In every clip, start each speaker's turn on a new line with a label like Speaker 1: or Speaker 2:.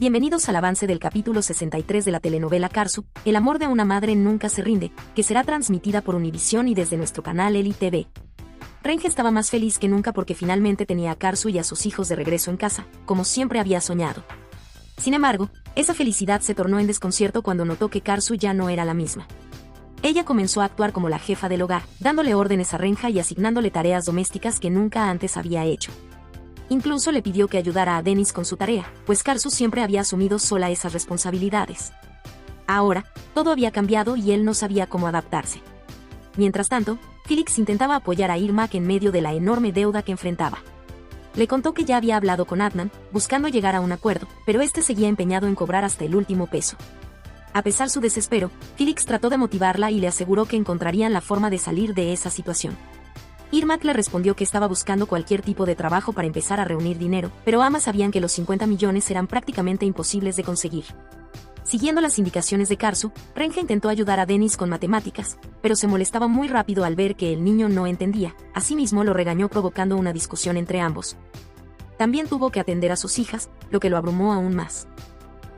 Speaker 1: Bienvenidos al avance del capítulo 63 de la telenovela Karsu, El amor de una madre nunca se rinde, que será transmitida por Univisión y desde nuestro canal Eli TV. Renja estaba más feliz que nunca porque finalmente tenía a Karsu y a sus hijos de regreso en casa, como siempre había soñado. Sin embargo, esa felicidad se tornó en desconcierto cuando notó que Karsu ya no era la misma. Ella comenzó a actuar como la jefa del hogar, dándole órdenes a Renja y asignándole tareas domésticas que nunca antes había hecho. Incluso le pidió que ayudara a Dennis con su tarea, pues Karsu siempre había asumido sola esas responsabilidades. Ahora, todo había cambiado y él no sabía cómo adaptarse. Mientras tanto, Felix intentaba apoyar a Irmak en medio de la enorme deuda que enfrentaba. Le contó que ya había hablado con Adnan, buscando llegar a un acuerdo, pero este seguía empeñado en cobrar hasta el último peso. A pesar de su desespero, Felix trató de motivarla y le aseguró que encontrarían la forma de salir de esa situación. Irmak le respondió que estaba buscando cualquier tipo de trabajo para empezar a reunir dinero, pero ambas sabían que los 50 millones eran prácticamente imposibles de conseguir. Siguiendo las indicaciones de Karsu, Renja intentó ayudar a Dennis con matemáticas, pero se molestaba muy rápido al ver que el niño no entendía. Asimismo lo regañó provocando una discusión entre ambos. También tuvo que atender a sus hijas, lo que lo abrumó aún más.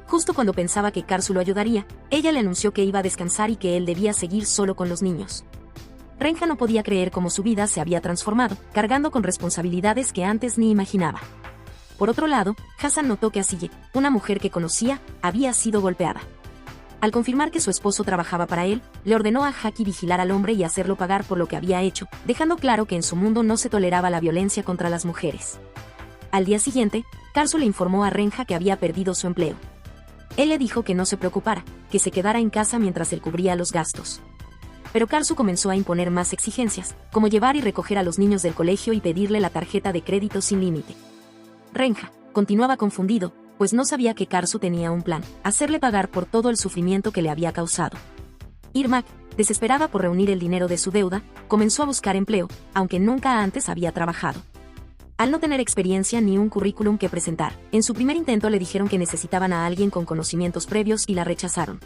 Speaker 1: Justo cuando pensaba que Karsu lo ayudaría, ella le anunció que iba a descansar y que él debía seguir solo con los niños. Renja no podía creer cómo su vida se había transformado, cargando con responsabilidades que antes ni imaginaba. Por otro lado, Hassan notó que Asiye, una mujer que conocía, había sido golpeada. Al confirmar que su esposo trabajaba para él, le ordenó a Haki vigilar al hombre y hacerlo pagar por lo que había hecho, dejando claro que en su mundo no se toleraba la violencia contra las mujeres. Al día siguiente, Karsu le informó a Renja que había perdido su empleo. Él le dijo que no se preocupara, que se quedara en casa mientras él cubría los gastos. Pero Karsu comenzó a imponer más exigencias, como llevar y recoger a los niños del colegio y pedirle la tarjeta de crédito sin límite. Renja continuaba confundido, pues no sabía que Karsu tenía un plan: hacerle pagar por todo el sufrimiento que le había causado. Irmak, desesperada por reunir el dinero de su deuda, comenzó a buscar empleo, aunque nunca antes había trabajado. Al no tener experiencia ni un currículum que presentar, en su primer intento le dijeron que necesitaban a alguien con conocimientos previos y la rechazaron.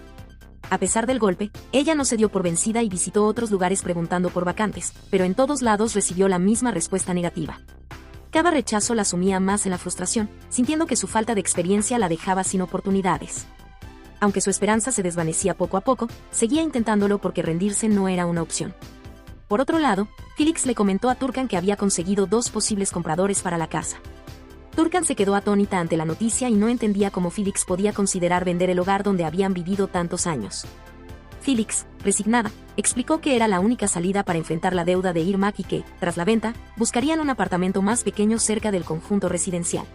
Speaker 1: A pesar del golpe, ella no se dio por vencida y visitó otros lugares preguntando por vacantes, pero en todos lados recibió la misma respuesta negativa. Cada rechazo la sumía más en la frustración, sintiendo que su falta de experiencia la dejaba sin oportunidades. Aunque su esperanza se desvanecía poco a poco, seguía intentándolo porque rendirse no era una opción. Por otro lado, Felix le comentó a Turkan que había conseguido 2 posibles compradores para la casa. Turkan se quedó atónita ante la noticia y no entendía cómo Felix podía considerar vender el hogar donde habían vivido tantos años. Felix, resignada, explicó que era la única salida para enfrentar la deuda de Irmak y que, tras la venta, buscarían un apartamento más pequeño cerca del conjunto residencial.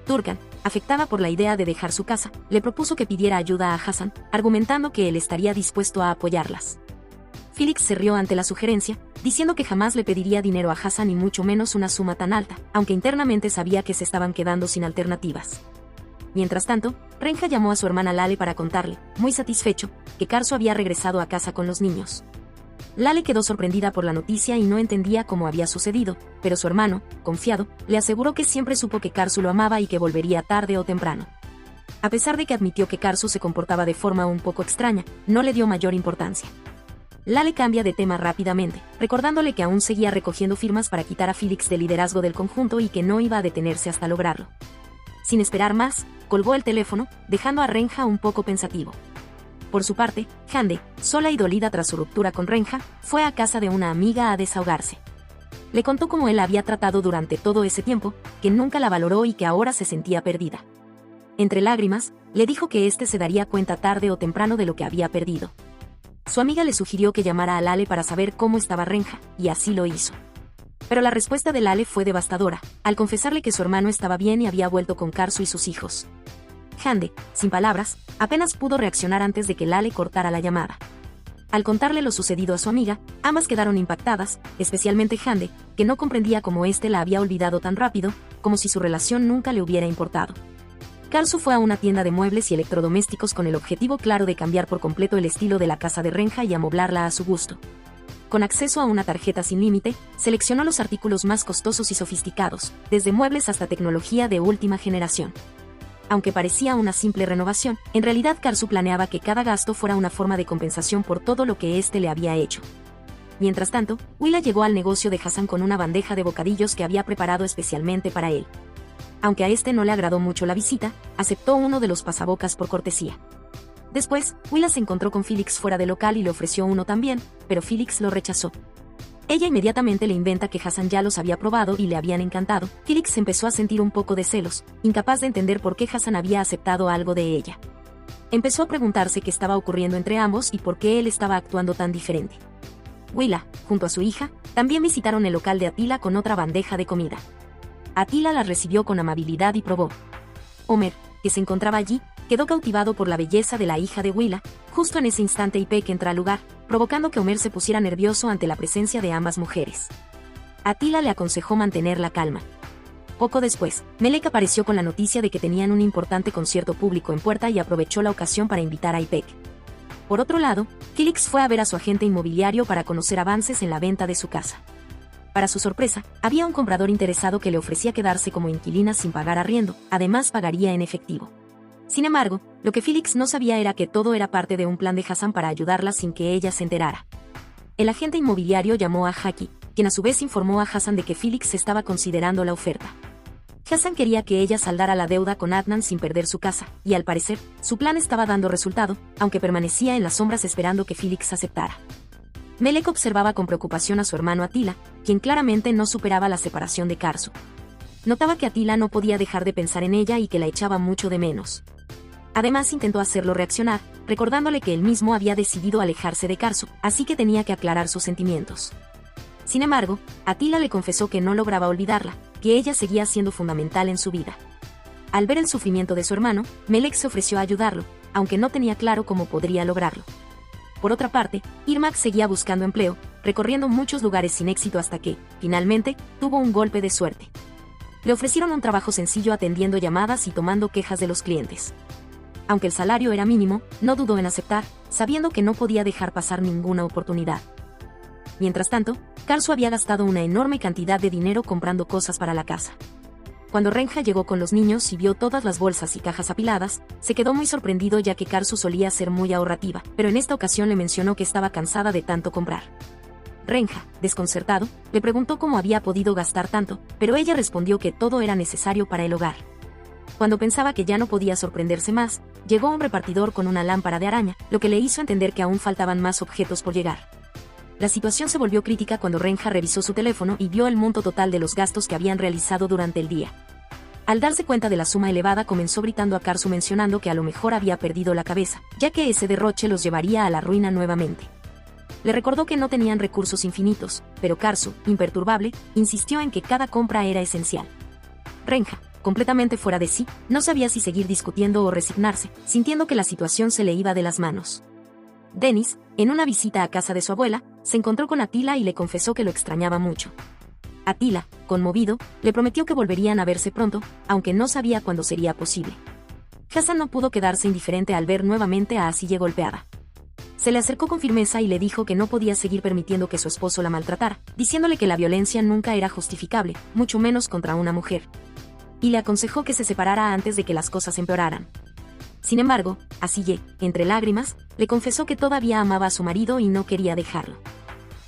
Speaker 1: Turkan, afectada por la idea de dejar su casa, le propuso que pidiera ayuda a Hassan, argumentando que él estaría dispuesto a apoyarlas. Felix se rió ante la sugerencia, diciendo que jamás le pediría dinero a Hassan y mucho menos una suma tan alta, aunque internamente sabía que se estaban quedando sin alternativas. Mientras tanto, Renja llamó a su hermana Lale para contarle, muy satisfecho, que Karsu había regresado a casa con los niños. Lale quedó sorprendida por la noticia y no entendía cómo había sucedido, pero su hermano, confiado, le aseguró que siempre supo que Karsu lo amaba y que volvería tarde o temprano. A pesar de que admitió que Karsu se comportaba de forma un poco extraña, no le dio mayor importancia. Lale cambia de tema rápidamente, recordándole que aún seguía recogiendo firmas para quitar a Felix del liderazgo del conjunto y que no iba a detenerse hasta lograrlo. Sin esperar más, colgó el teléfono, dejando a Renja un poco pensativo. Por su parte, Hande, sola y dolida tras su ruptura con Renja, fue a casa de una amiga a desahogarse. Le contó cómo él la había tratado durante todo ese tiempo, que nunca la valoró y que ahora se sentía perdida. Entre lágrimas, le dijo que éste se daría cuenta tarde o temprano de lo que había perdido. Su amiga le sugirió que llamara a Lale para saber cómo estaba Renja, y así lo hizo. Pero la respuesta de Lale fue devastadora, al confesarle que su hermano estaba bien y había vuelto con Karsu y sus hijos. Hande, sin palabras, apenas pudo reaccionar antes de que Lale cortara la llamada. Al contarle lo sucedido a su amiga, ambas quedaron impactadas, especialmente Hande, que no comprendía cómo éste la había olvidado tan rápido, como si su relación nunca le hubiera importado. Karsu fue a una tienda de muebles y electrodomésticos con el objetivo claro de cambiar por completo el estilo de la casa de Renja y amoblarla a su gusto. Con acceso a una tarjeta sin límite, seleccionó los artículos más costosos y sofisticados, desde muebles hasta tecnología de última generación. Aunque parecía una simple renovación, en realidad Karsu planeaba que cada gasto fuera una forma de compensación por todo lo que éste le había hecho. Mientras tanto, Willa llegó al negocio de Hassan con una bandeja de bocadillos que había preparado especialmente para él. Aunque a este no le agradó mucho la visita, aceptó uno de los pasabocas por cortesía. Después, Willa se encontró con Felix fuera del local y le ofreció uno también, pero Felix lo rechazó. Ella inmediatamente le inventa que Hassan ya los había probado y le habían encantado. Felix empezó a sentir un poco de celos, incapaz de entender por qué Hassan había aceptado algo de ella. Empezó a preguntarse qué estaba ocurriendo entre ambos y por qué él estaba actuando tan diferente. Willa, junto a su hija, también visitaron el local de Atila con otra bandeja de comida. Atila la recibió con amabilidad y probó. Homer, que se encontraba allí, quedó cautivado por la belleza de la hija de Willa. Justo en ese instante Ipek entra al lugar, provocando que Homer se pusiera nervioso ante la presencia de ambas mujeres. Atila le aconsejó mantener la calma. Poco después, Melek apareció con la noticia de que tenían un importante concierto público en puerta y aprovechó la ocasión para invitar a Ipek. Por otro lado, Felix fue a ver a su agente inmobiliario para conocer avances en la venta de su casa. Para su sorpresa, había un comprador interesado que le ofrecía quedarse como inquilina sin pagar arriendo, además pagaría en efectivo. Sin embargo, lo que Felix no sabía era que todo era parte de un plan de Hassan para ayudarla sin que ella se enterara. El agente inmobiliario llamó a Jackie, quien a su vez informó a Hassan de que Felix estaba considerando la oferta. Hassan quería que ella saldara la deuda con Adnan sin perder su casa, y al parecer, su plan estaba dando resultado, aunque permanecía en las sombras esperando que Felix aceptara. Melek observaba con preocupación a su hermano Atila, quien claramente no superaba la separación de Karsu. Notaba que Atila no podía dejar de pensar en ella y que la echaba mucho de menos. Además intentó hacerlo reaccionar, recordándole que él mismo había decidido alejarse de Karsu, así que tenía que aclarar sus sentimientos. Sin embargo, Atila le confesó que no lograba olvidarla, que ella seguía siendo fundamental en su vida. Al ver el sufrimiento de su hermano, Melek se ofreció a ayudarlo, aunque no tenía claro cómo podría lograrlo. Por otra parte, Irmak seguía buscando empleo, recorriendo muchos lugares sin éxito hasta que, finalmente, tuvo un golpe de suerte. Le ofrecieron un trabajo sencillo atendiendo llamadas y tomando quejas de los clientes. Aunque el salario era mínimo, no dudó en aceptar, sabiendo que no podía dejar pasar ninguna oportunidad. Mientras tanto, Karsu había gastado una enorme cantidad de dinero comprando cosas para la casa. Cuando Renja llegó con los niños y vio todas las bolsas y cajas apiladas, se quedó muy sorprendido ya que Karsu solía ser muy ahorrativa, pero en esta ocasión le mencionó que estaba cansada de tanto comprar. Renja, desconcertado, le preguntó cómo había podido gastar tanto, pero ella respondió que todo era necesario para el hogar. Cuando pensaba que ya no podía sorprenderse más, llegó un repartidor con una lámpara de araña, lo que le hizo entender que aún faltaban más objetos por llegar. La situación se volvió crítica cuando Renja revisó su teléfono y vio el monto total de los gastos que habían realizado durante el día. Al darse cuenta de la suma elevada, comenzó gritando a Karsu mencionando que a lo mejor había perdido la cabeza, ya que ese derroche los llevaría a la ruina nuevamente. Le recordó que no tenían recursos infinitos, pero Karsu, imperturbable, insistió en que cada compra era esencial. Renja, completamente fuera de sí, no sabía si seguir discutiendo o resignarse, sintiendo que la situación se le iba de las manos. Dennis, en una visita a casa de su abuela, se encontró con Atila y le confesó que lo extrañaba mucho. Atila, conmovido, le prometió que volverían a verse pronto, aunque no sabía cuándo sería posible. Hassan no pudo quedarse indiferente al ver nuevamente a Asiye golpeada. Se le acercó con firmeza y le dijo que no podía seguir permitiendo que su esposo la maltratara, diciéndole que la violencia nunca era justificable, mucho menos contra una mujer. Y le aconsejó que se separara antes de que las cosas empeoraran. Sin embargo, Asiye, entre lágrimas, le confesó que todavía amaba a su marido y no quería dejarlo.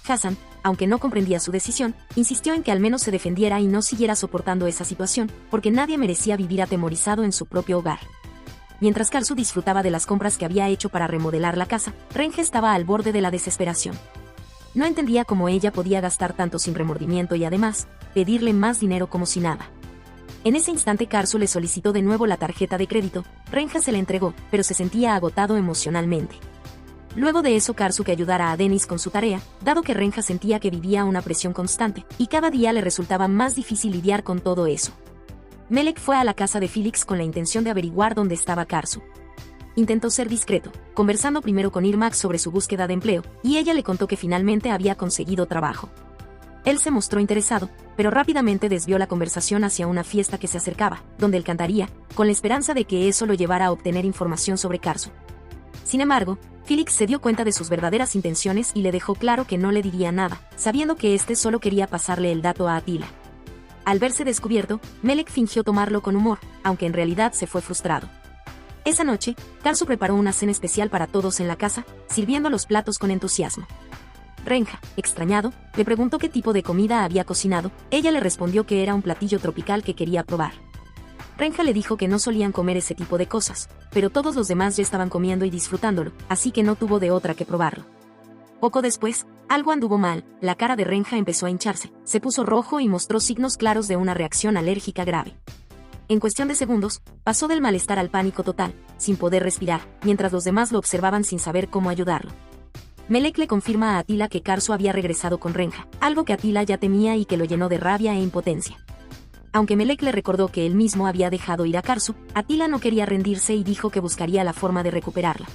Speaker 1: Hassan, aunque no comprendía su decisión, insistió en que al menos se defendiera y no siguiera soportando esa situación, porque nadie merecía vivir atemorizado en su propio hogar. Mientras Karsu disfrutaba de las compras que había hecho para remodelar la casa, Renja estaba al borde de la desesperación. No entendía cómo ella podía gastar tanto sin remordimiento y además, pedirle más dinero como si nada. En ese instante Karsu le solicitó de nuevo la tarjeta de crédito, Renja se la entregó, pero se sentía agotado emocionalmente. Luego de eso Karsu que ayudara a Dennis con su tarea, dado que Renja sentía que vivía una presión constante, y cada día le resultaba más difícil lidiar con todo eso. Melek fue a la casa de Felix con la intención de averiguar dónde estaba Karsu. Intentó ser discreto, conversando primero con Irmak sobre su búsqueda de empleo, y ella le contó que finalmente había conseguido trabajo. Él se mostró interesado, pero rápidamente desvió la conversación hacia una fiesta que se acercaba, donde él cantaría, con la esperanza de que eso lo llevara a obtener información sobre Karsu. Sin embargo, Felix se dio cuenta de sus verdaderas intenciones y le dejó claro que no le diría nada, sabiendo que éste solo quería pasarle el dato a Atila. Al verse descubierto, Melek fingió tomarlo con humor, aunque en realidad se fue frustrado. Esa noche, Karsu preparó una cena especial para todos en la casa, sirviendo los platos con entusiasmo. Renja, extrañado, le preguntó qué tipo de comida había cocinado, ella le respondió que era un platillo tropical que quería probar. Renja le dijo que no solían comer ese tipo de cosas, pero todos los demás ya estaban comiendo y disfrutándolo, así que no tuvo de otra que probarlo. Poco después, algo anduvo mal, la cara de Renja empezó a hincharse, se puso rojo y mostró signos claros de una reacción alérgica grave. En cuestión de segundos, pasó del malestar al pánico total, sin poder respirar, mientras los demás lo observaban sin saber cómo ayudarlo. Melek le confirma a Atila que Karsu había regresado con Renja, algo que Atila ya temía y que lo llenó de rabia e impotencia. Aunque Melek le recordó que él mismo había dejado ir a Karsu, Atila no quería rendirse y dijo que buscaría la forma de recuperarla.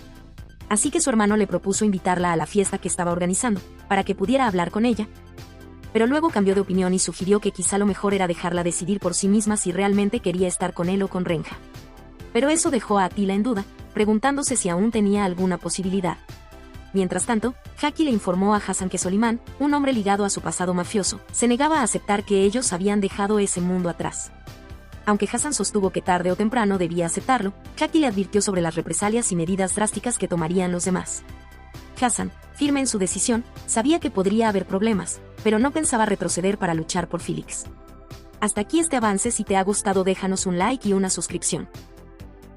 Speaker 1: Así que su hermano le propuso invitarla a la fiesta que estaba organizando, para que pudiera hablar con ella. Pero luego cambió de opinión y sugirió que quizá lo mejor era dejarla decidir por sí misma si realmente quería estar con él o con Renja. Pero eso dejó a Atila en duda, preguntándose si aún tenía alguna posibilidad. Mientras tanto, Haki le informó a Hasan que Solimán, un hombre ligado a su pasado mafioso, se negaba a aceptar que ellos habían dejado ese mundo atrás. Aunque Hasan sostuvo que tarde o temprano debía aceptarlo, Haki le advirtió sobre las represalias y medidas drásticas que tomarían los demás. Hasan, firme en su decisión, sabía que podría haber problemas, pero no pensaba retroceder para luchar por Felix. Hasta aquí este avance. Si te ha gustado, déjanos un like y una suscripción.